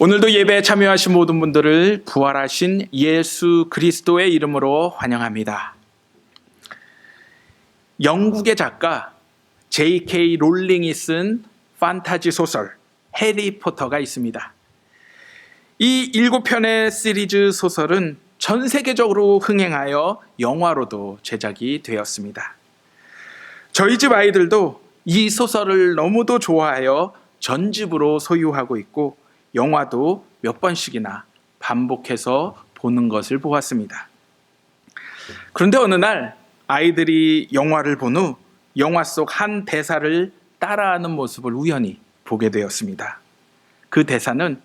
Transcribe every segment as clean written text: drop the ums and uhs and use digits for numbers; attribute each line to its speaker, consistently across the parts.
Speaker 1: 오늘도 예배에 참여하신 모든 분들을 부활하신 예수 그리스도의 이름으로 환영합니다. 영국의 작가 J.K. 롤링이 쓴 판타지 소설 해리포터가 있습니다. 이 7편의 시리즈 소설은 전 세계적으로 흥행하여 영화로도 제작이 되었습니다. 저희 집 아이들도 이 소설을 너무도 좋아하여 전집으로 소유하고 있고 영화도 몇 번씩이나 반복해서 보는 것을 보았습니다. 그런데 어느 날 아이들이 영화를 본 후 영화 속 한 대사를 따라하는 모습을 우연히 보게 되었습니다. 그 대사는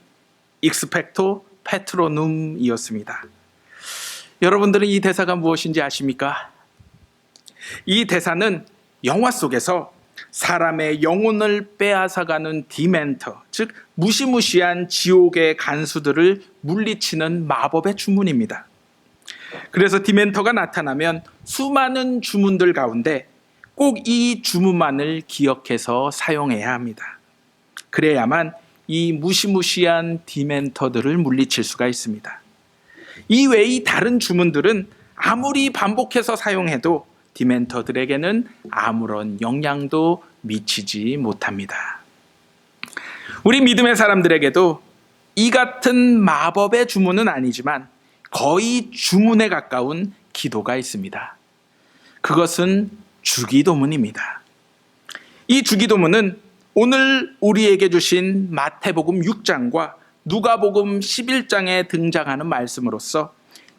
Speaker 1: 익스펙토 페트로눔이었습니다. 여러분들은 이 대사가 무엇인지 아십니까? 이 대사는 영화 속에서 사람의 영혼을 빼앗아가는 디멘터, 즉 무시무시한 지옥의 간수들을 물리치는 마법의 주문입니다. 그래서 디멘터가 나타나면 수많은 주문들 가운데 꼭 이 주문만을 기억해서 사용해야 합니다. 그래야만 이 무시무시한 디멘터들을 물리칠 수가 있습니다. 이 외의 다른 주문들은 아무리 반복해서 사용해도 디멘터들에게는 아무런 영향도 미치지 못합니다. 우리 믿음의 사람들에게도 이 같은 마법의 주문은 아니지만 거의 주문에 가까운 기도가 있습니다. 그것은 주기도문입니다. 이 주기도문은 오늘 우리에게 주신 마태복음 6장과 누가복음 11장에 등장하는 말씀으로서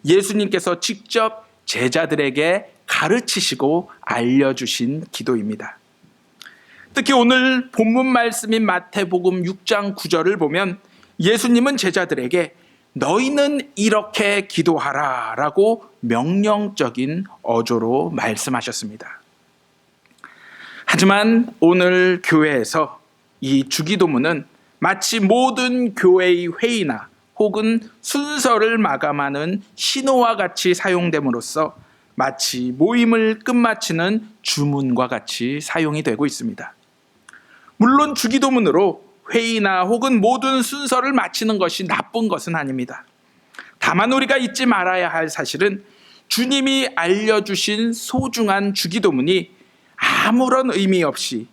Speaker 1: 예수님께서 직접 제자들에게 가르치시고 알려주신 기도입니다. 특히 오늘 본문 말씀인 마태복음 6장 9절을 보면 예수님은 제자들에게 너희는 이렇게 기도하라 라고 명령적인 어조로 말씀하셨습니다. 하지만 오늘 교회에서 이 주기도문은 마치 모든 교회의 회의나 혹은 순서를 마감하는 신호와 같이 사용됨으로써 마치 모임을 끝마치는 주문과 같이 사용이 되고 있습니다. 물론 주기도문으로 회의나 혹은 모든 순서를 마치는 것이 나쁜 것은 아닙니다. 다만 우리가 잊지 말아야 할 사실은 주님이 알려주신 소중한 주기도문이 아무런 의미 없이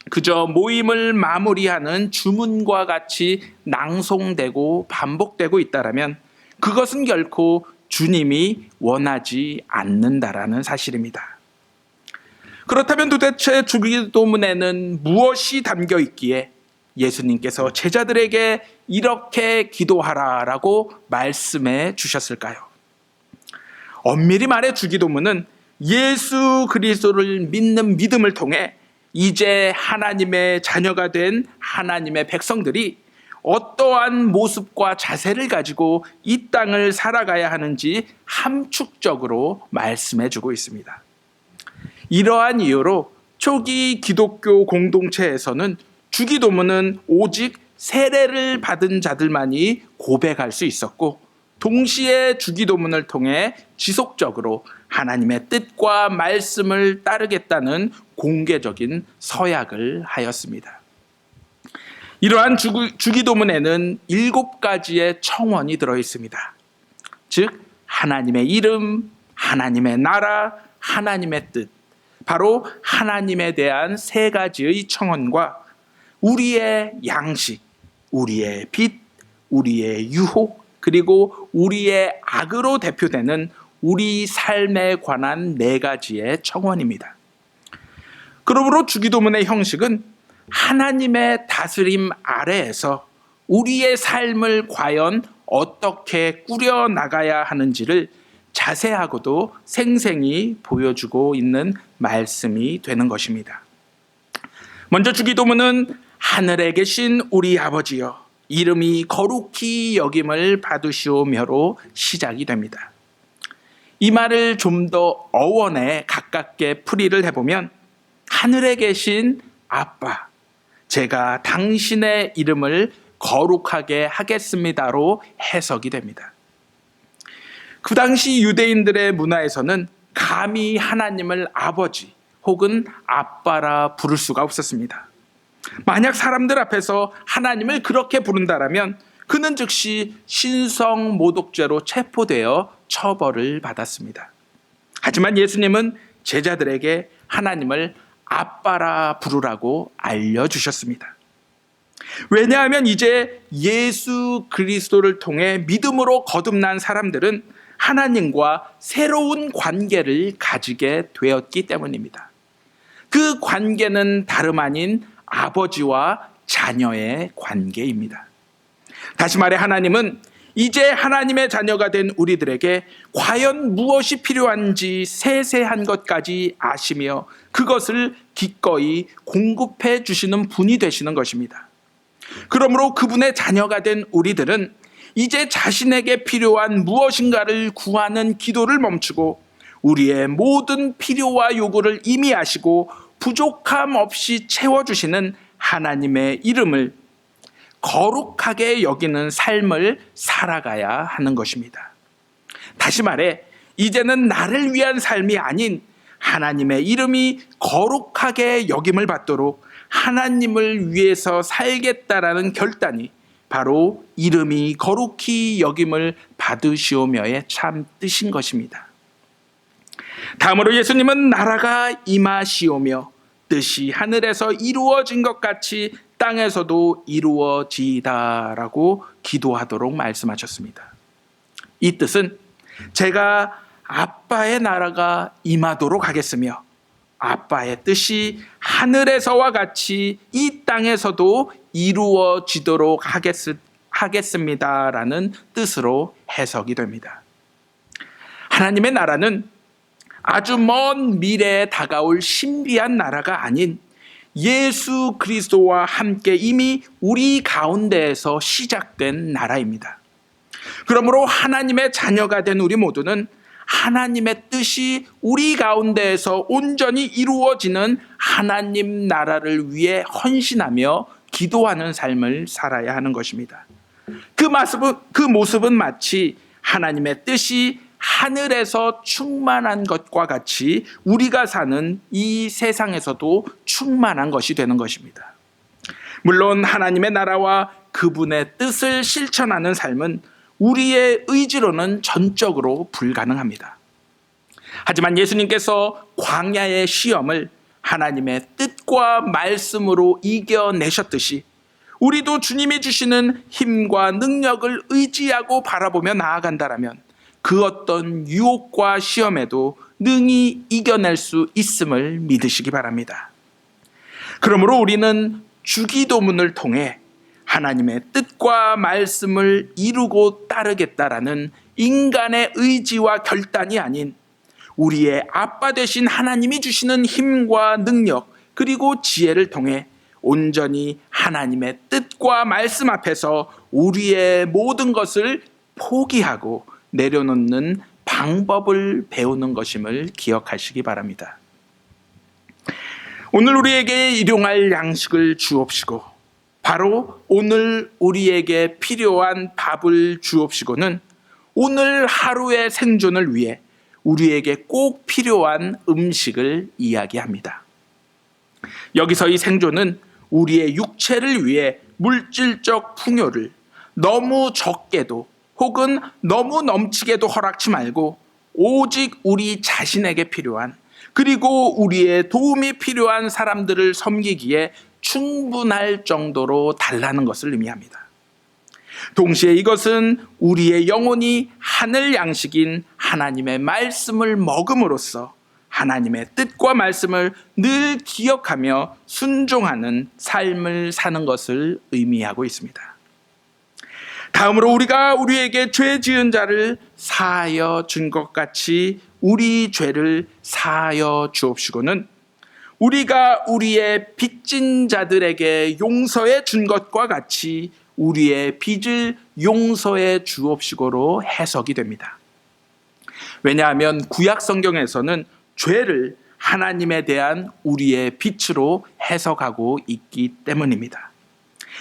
Speaker 1: 그저 모임을 마무리하는 주문과 같이 낭송되고 반복되고 있다면 그것은 결코 주님이 원하지 않는다라는 사실입니다. 그렇다면 도대체 주기도문에는 무엇이 담겨 있기에 예수님께서 제자들에게 이렇게 기도하라라고 말씀해 주셨을까요? 엄밀히 말해 주기도문은 예수 그리스도를 믿는 믿음을 통해 이제 하나님의 자녀가 된 하나님의 백성들이 어떠한 모습과 자세를 가지고 이 땅을 살아가야 하는지 함축적으로 말씀해 주고 있습니다. 이러한 이유로 초기 기독교 공동체에서는 주기도문은 오직 세례를 받은 자들만이 고백할 수 있었고 동시에 주기도문을 통해 지속적으로 하나님의 뜻과 말씀을 따르겠다는 공개적인 서약을 하였습니다. 이러한 주기도문에는 7가지의 청원이 들어있습니다. 즉 하나님의 이름, 하나님의 나라, 하나님의 뜻, 바로 하나님에 대한 3가지의 청원과 우리의 양식, 우리의 빚, 우리의 유혹, 그리고 우리의 악으로 대표되는 우리 삶에 관한 4가지의 청원입니다. 그러므로 주기도문의 형식은 하나님의 다스림 아래에서 우리의 삶을 과연 어떻게 꾸려나가야 하는지를 자세하고도 생생히 보여주고 있는 말씀이 되는 것입니다. 먼저 주기도문은 하늘에 계신 우리 아버지여 이름이 거룩히 여김을 받으시오며로 시작이 됩니다. 이 말을 좀 더 어원에 가깝게 풀이를 해보면 하늘에 계신 아빠, 제가 당신의 이름을 거룩하게 하겠습니다로 해석이 됩니다. 그 당시 유대인들의 문화에서는 감히 하나님을 아버지 혹은 아빠라 부를 수가 없었습니다. 만약 사람들 앞에서 하나님을 그렇게 부른다라면 그는 즉시 신성모독죄로 체포되어 처벌을 받았습니다. 하지만 예수님은 제자들에게 하나님을 아빠라 부르라고 알려주셨습니다. 왜냐하면 이제 예수 그리스도를 통해 믿음으로 거듭난 사람들은 하나님과 새로운 관계를 가지게 되었기 때문입니다. 그 관계는 다름 아닌 아버지와 자녀의 관계입니다. 다시 말해 하나님은 이제 하나님의 자녀가 된 우리들에게 과연 무엇이 필요한지 세세한 것까지 아시며 그것을 기꺼이 공급해 주시는 분이 되시는 것입니다. 그러므로 그분의 자녀가 된 우리들은 이제 자신에게 필요한 무엇인가를 구하는 기도를 멈추고 우리의 모든 필요와 요구를 이미 아시고 부족함 없이 채워주시는 하나님의 이름을 거룩하게 여기는 삶을 살아가야 하는 것입니다. 다시 말해 이제는 나를 위한 삶이 아닌 하나님의 이름이 거룩하게 여김을 받도록 하나님을 위해서 살겠다라는 결단이 바로 이름이 거룩히 여김을 받으시오며의 참 뜻인 것입니다. 다음으로 예수님은 나라가 임하시오며 뜻이 하늘에서 이루어진 것 같이 땅에서도 이루어지이다라고 기도하도록 말씀하셨습니다. 이 뜻은 제가 아빠의 나라가 임하도록 하겠으며 아빠의 뜻이 하늘에서와 같이 이 땅에서도 이루어지도록 하겠습니다라는 뜻으로 해석이 됩니다. 하나님의 나라는 아주 먼 미래에 다가올 신비한 나라가 아닌 예수 그리스도와 함께 이미 우리 가운데에서 시작된 나라입니다. 그러므로 하나님의 자녀가 된 우리 모두는 하나님의 뜻이 우리 가운데에서 온전히 이루어지는 하나님 나라를 위해 헌신하며 기도하는 삶을 살아야 하는 것입니다. 그 모습은 마치 하나님의 뜻이 하늘에서 충만한 것과 같이 우리가 사는 이 세상에서도 충만한 것이 되는 것입니다. 물론 하나님의 나라와 그분의 뜻을 실천하는 삶은 우리의 의지로는 전적으로 불가능합니다. 하지만 예수님께서 광야의 시험을 하나님의 뜻과 말씀으로 이겨내셨듯이 우리도 주님이 주시는 힘과 능력을 의지하고 바라보며 나아간다라면 그 어떤 유혹과 시험에도 능히 이겨낼 수 있음을 믿으시기 바랍니다. 그러므로 우리는 주기도문을 통해 하나님의 뜻과 말씀을 이루고 따르겠다라는 인간의 의지와 결단이 아닌 우리의 아빠 되신 하나님이 주시는 힘과 능력 그리고 지혜를 통해 온전히 하나님의 뜻과 말씀 앞에서 우리의 모든 것을 포기하고 내려놓는 방법을 배우는 것임을 기억하시기 바랍니다. 오늘 우리에게 일용할 양식을 주옵시고 바로 오늘 우리에게 필요한 밥을 주옵시고는 오늘 하루의 생존을 위해 우리에게 꼭 필요한 음식을 이야기합니다. 여기서 이 생존은 우리의 육체를 위해 물질적 풍요를 너무 적게도 혹은 너무 넘치게도 허락치 말고 오직 우리 자신에게 필요한 그리고 우리의 도움이 필요한 사람들을 섬기기에 충분할 정도로 달라는 것을 의미합니다. 동시에 이것은 우리의 영혼이 하늘 양식인 하나님의 말씀을 먹음으로써 하나님의 뜻과 말씀을 늘 기억하며 순종하는 삶을 사는 것을 의미하고 있습니다. 다음으로 우리가 우리에게 죄 지은 자를 사하여 준 것 같이 우리 죄를 사하여 주옵시고는 우리가 우리의 빚진 자들에게 용서해 준 것과 같이 우리의 빚을 용서해 주옵시고로 해석이 됩니다. 왜냐하면 구약 성경에서는 죄를 하나님에 대한 우리의 빚으로 해석하고 있기 때문입니다.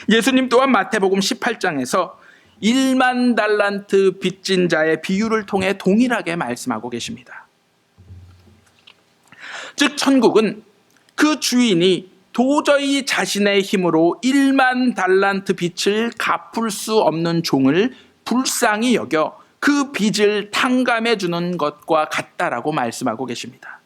Speaker 1: 예수님 또한 마태복음 18장에서 1만 달란트 빚진 자의 비유를 통해 동일하게 말씀하고 계십니다. 즉 천국은 그 주인이 도저히 자신의 힘으로 1만 달란트 빚을 갚을 수 없는 종을 불쌍히 여겨 그 빚을 탕감해 주는 것과 같다라고 말씀하고 계십니다.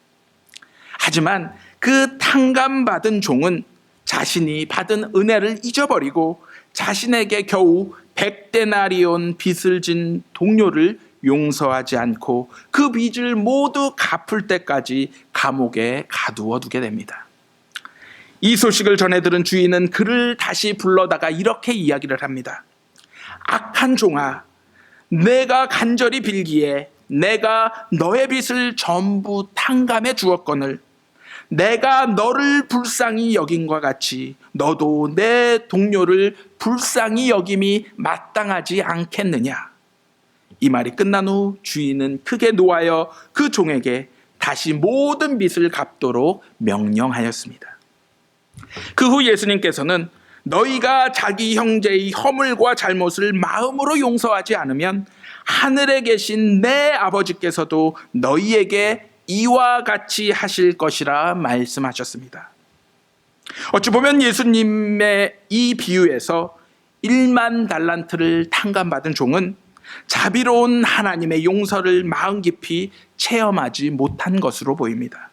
Speaker 1: 하지만 그 탕감받은 종은 자신이 받은 은혜를 잊어버리고 자신에게 겨우 100데나리온 빚을 진 동료를 용서하지 않고 그 빚을 모두 갚을 때까지 감옥에 가두어 두게 됩니다. 이 소식을 전해 들은 주인은 그를 다시 불러다가 이렇게 이야기를 합니다. 악한 종아, 내가 간절히 빌기에 내가 너의 빚을 전부 탕감해 주었거늘 내가 너를 불쌍히 여김과 같이 너도 내 동료를 불쌍히 여김이 마땅하지 않겠느냐. 이 말이 끝난 후 주인은 크게 노하여 그 종에게 다시 모든 빚을 갚도록 명령하였습니다. 그 후 예수님께서는 너희가 자기 형제의 허물과 잘못을 마음으로 용서하지 않으면 하늘에 계신 내 아버지께서도 너희에게 이와 같이 하실 것이라 말씀하셨습니다. 어찌 보면 예수님의 이 비유에서 1만 달란트를 탕감받은 종은 자비로운 하나님의 용서를 마음 깊이 체험하지 못한 것으로 보입니다.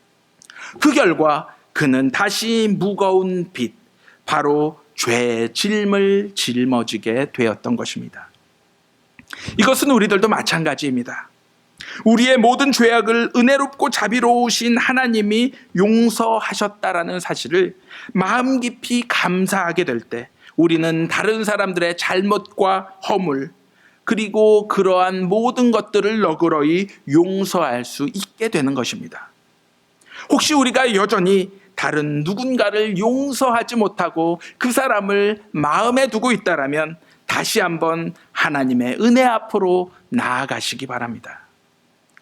Speaker 1: 그 결과 그는 다시 무거운 빚, 바로 죄의 짐을 짊어지게 되었던 것입니다. 이것은 우리들도 마찬가지입니다. 우리의 모든 죄악을 은혜롭고 자비로우신 하나님이 용서하셨다라는 사실을 마음 깊이 감사하게 될 때 우리는 다른 사람들의 잘못과 허물 그리고 그러한 모든 것들을 너그러이 용서할 수 있게 되는 것입니다. 혹시 우리가 여전히 다른 누군가를 용서하지 못하고 그 사람을 마음에 두고 있다라면 다시 한번 하나님의 은혜 앞으로 나아가시기 바랍니다.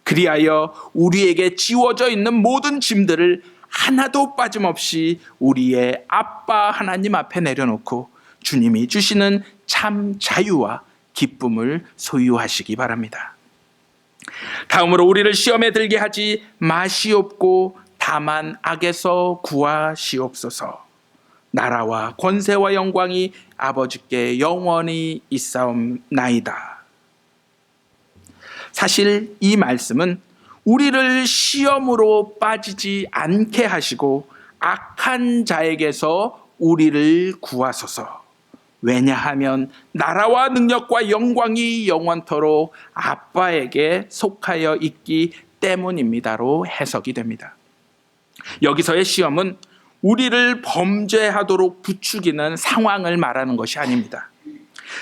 Speaker 1: 그리하여 우리에게 지워져 있는 모든 짐들을 하나도 빠짐없이 우리의 아빠 하나님 앞에 내려놓고 주님이 주시는 참 자유와 기쁨을 소유하시기 바랍니다. 다음으로 우리를 시험에 들게 하지 마시옵고 다만 악에서 구하시옵소서. 나라와 권세와 영광이 아버지께 영원히 있사옵나이다. 사실 이 말씀은 우리를 시험으로 빠지지 않게 하시고 악한 자에게서 우리를 구하소서. 왜냐하면 나라와 능력과 영광이 영원토록 아빠에게 속하여 있기 때문입니다로 해석이 됩니다. 여기서의 시험은 우리를 범죄하도록 부추기는 상황을 말하는 것이 아닙니다.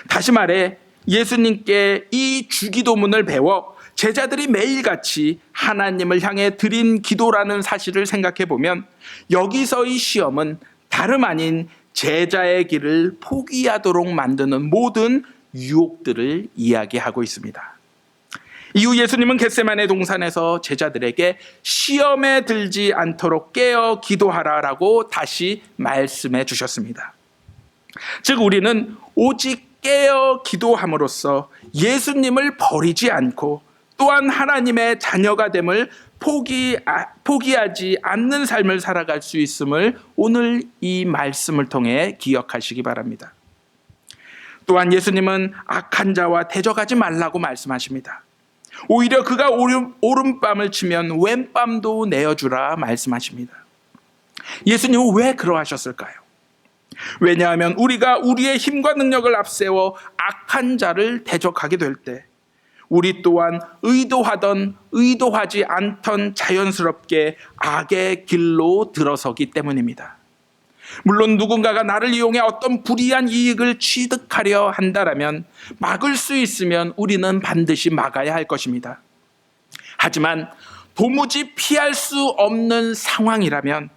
Speaker 1: 다시 말해 예수님께 이 주기도문을 배워 제자들이 매일같이 하나님을 향해 드린 기도라는 사실을 생각해 보면 여기서의 시험은 다름 아닌 제자의 길을 포기하도록 만드는 모든 유혹들을 이야기하고 있습니다. 이후 예수님은 겟세마네 동산에서 제자들에게 시험에 들지 않도록 깨어 기도하라라고 다시 말씀해 주셨습니다. 즉 우리는 오직 깨어 기도함으로써 예수님을 버리지 않고 또한 하나님의 자녀가 됨을 포기하지 않는 삶을 살아갈 수 있음을 오늘 이 말씀을 통해 기억하시기 바랍니다. 또한 예수님은 악한 자와 대적하지 말라고 말씀하십니다. 오히려 그가 오른밤을 치면 왼밤도 내어주라 말씀하십니다. 예수님은 왜 그러하셨을까요? 왜냐하면 우리가 우리의 힘과 능력을 앞세워 악한 자를 대적하게 될 때 우리 또한 의도하던 의도하지 않던 자연스럽게 악의 길로 들어서기 때문입니다. 물론 누군가가 나를 이용해 어떤 불이한 이익을 취득하려 한다면 막을 수 있으면 우리는 반드시 막아야 할 것입니다. 하지만 도무지 피할 수 없는 상황이라면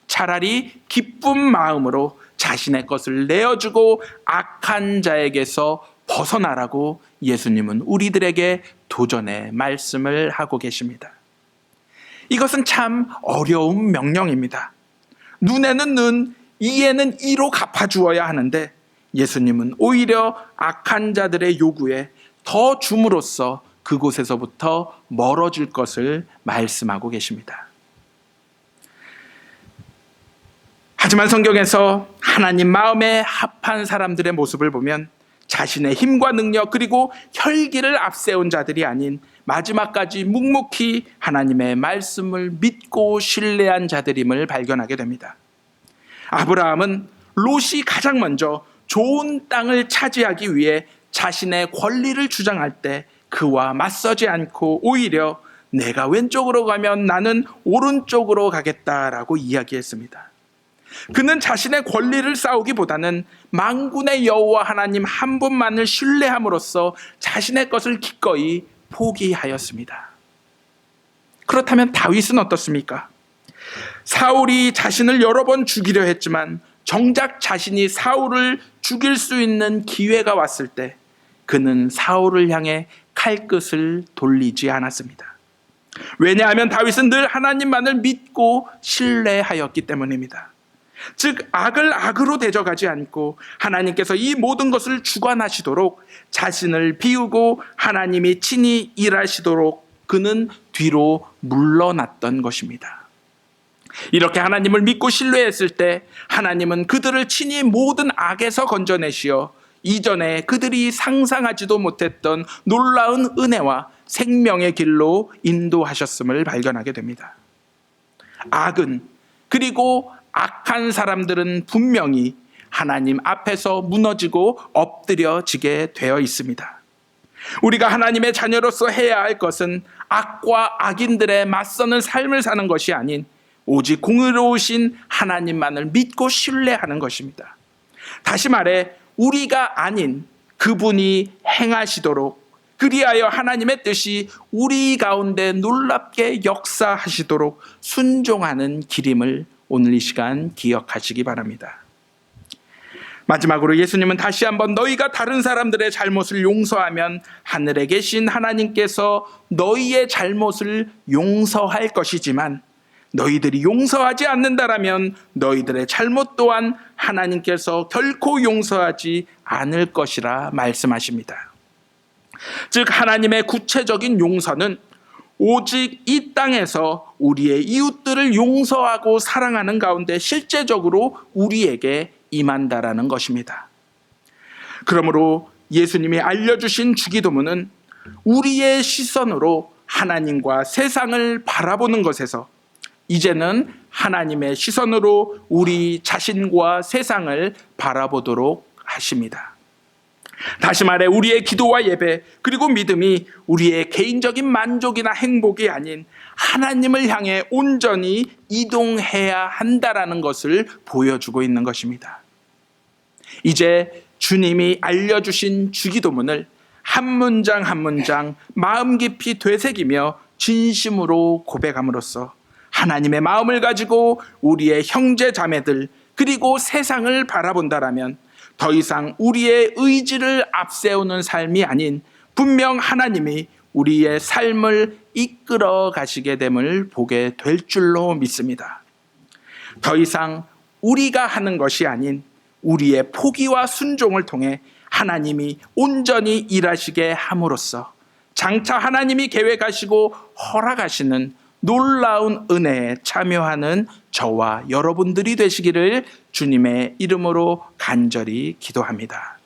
Speaker 1: 차라리 기쁜 마음으로 자신의 것을 내어주고 악한 자에게서 벗어나라고 예수님은 우리들에게 도전의 말씀을 하고 계십니다. 이것은 참 어려운 명령입니다. 눈에는 눈, 이에는 이로 갚아주어야 하는데 예수님은 오히려 악한 자들의 요구에 더 줌으로써 그곳에서부터 멀어질 것을 말씀하고 계십니다. 하지만 성경에서 하나님 마음에 합한 사람들의 모습을 보면 자신의 힘과 능력 그리고 혈기를 앞세운 자들이 아닌 마지막까지 묵묵히 하나님의 말씀을 믿고 신뢰한 자들임을 발견하게 됩니다. 아브라함은 롯이 가장 먼저 좋은 땅을 차지하기 위해 자신의 권리를 주장할 때 그와 맞서지 않고 오히려 내가 왼쪽으로 가면 나는 오른쪽으로 가겠다라고 이야기했습니다. 그는 자신의 권리를 쌓우기보다는 만군의 여호와 하나님 한 분만을 신뢰함으로써 자신의 것을 기꺼이 포기하였습니다. 그렇다면 다윗은 어떻습니까? 사울이 자신을 여러 번 죽이려 했지만 정작 자신이 사울을 죽일 수 있는 기회가 왔을 때 그는 사울을 향해 칼끝을 돌리지 않았습니다. 왜냐하면 다윗은 늘 하나님만을 믿고 신뢰하였기 때문입니다. 즉 악을 악으로 대적하지 않고 하나님께서 이 모든 것을 주관하시도록 자신을 비우고 하나님이 친히 일하시도록 그는 뒤로 물러났던 것입니다. 이렇게 하나님을 믿고 신뢰했을 때 하나님은 그들을 친히 모든 악에서 건져내시어 이전에 그들이 상상하지도 못했던 놀라운 은혜와 생명의 길로 인도하셨음을 발견하게 됩니다. 악은 그리고 악한 사람들은 분명히 하나님 앞에서 무너지고 엎드려지게 되어 있습니다. 우리가 하나님의 자녀로서 해야 할 것은 악과 악인들의 맞서는 삶을 사는 것이 아닌 오직 공의로우신 하나님만을 믿고 신뢰하는 것입니다. 다시 말해 우리가 아닌 그분이 행하시도록 그리하여 하나님의 뜻이 우리 가운데 놀랍게 역사하시도록 순종하는 길임을 오늘 이 시간 기억하시기 바랍니다. 마지막으로 예수님은 다시 한번 너희가 다른 사람들의 잘못을 용서하면 하늘에 계신 하나님께서 너희의 잘못을 용서할 것이지만 너희들이 용서하지 않는다라면 너희들의 잘못 또한 하나님께서 결코 용서하지 않을 것이라 말씀하십니다. 즉 하나님의 구체적인 용서는 오직 이 땅에서 우리의 이웃들을 용서하고 사랑하는 가운데 실제적으로 우리에게 임한다라는 것입니다. 그러므로 예수님이 알려주신 주기도문은 우리의 시선으로 하나님과 세상을 바라보는 것에서 이제는 하나님의 시선으로 우리 자신과 세상을 바라보도록 하십니다. 다시 말해 우리의 기도와 예배 그리고 믿음이 우리의 개인적인 만족이나 행복이 아닌 하나님을 향해 온전히 이동해야 한다라는 것을 보여주고 있는 것입니다. 이제 주님이 알려주신 주기도문을 한 문장 한 문장 마음 깊이 되새기며 진심으로 고백함으로써 하나님의 마음을 가지고 우리의 형제 자매들 그리고 세상을 바라본다라면 더 이상 우리의 의지를 앞세우는 삶이 아닌 분명 하나님이 우리의 삶을 이끌어 가시게 됨을 보게 될 줄로 믿습니다. 더 이상 우리가 하는 것이 아닌 우리의 포기와 순종을 통해 하나님이 온전히 일하시게 함으로써 장차 하나님이 계획하시고 허락하시는 놀라운 은혜에 참여하는 저와 여러분들이 되시기를 주님의 이름으로 간절히 기도합니다.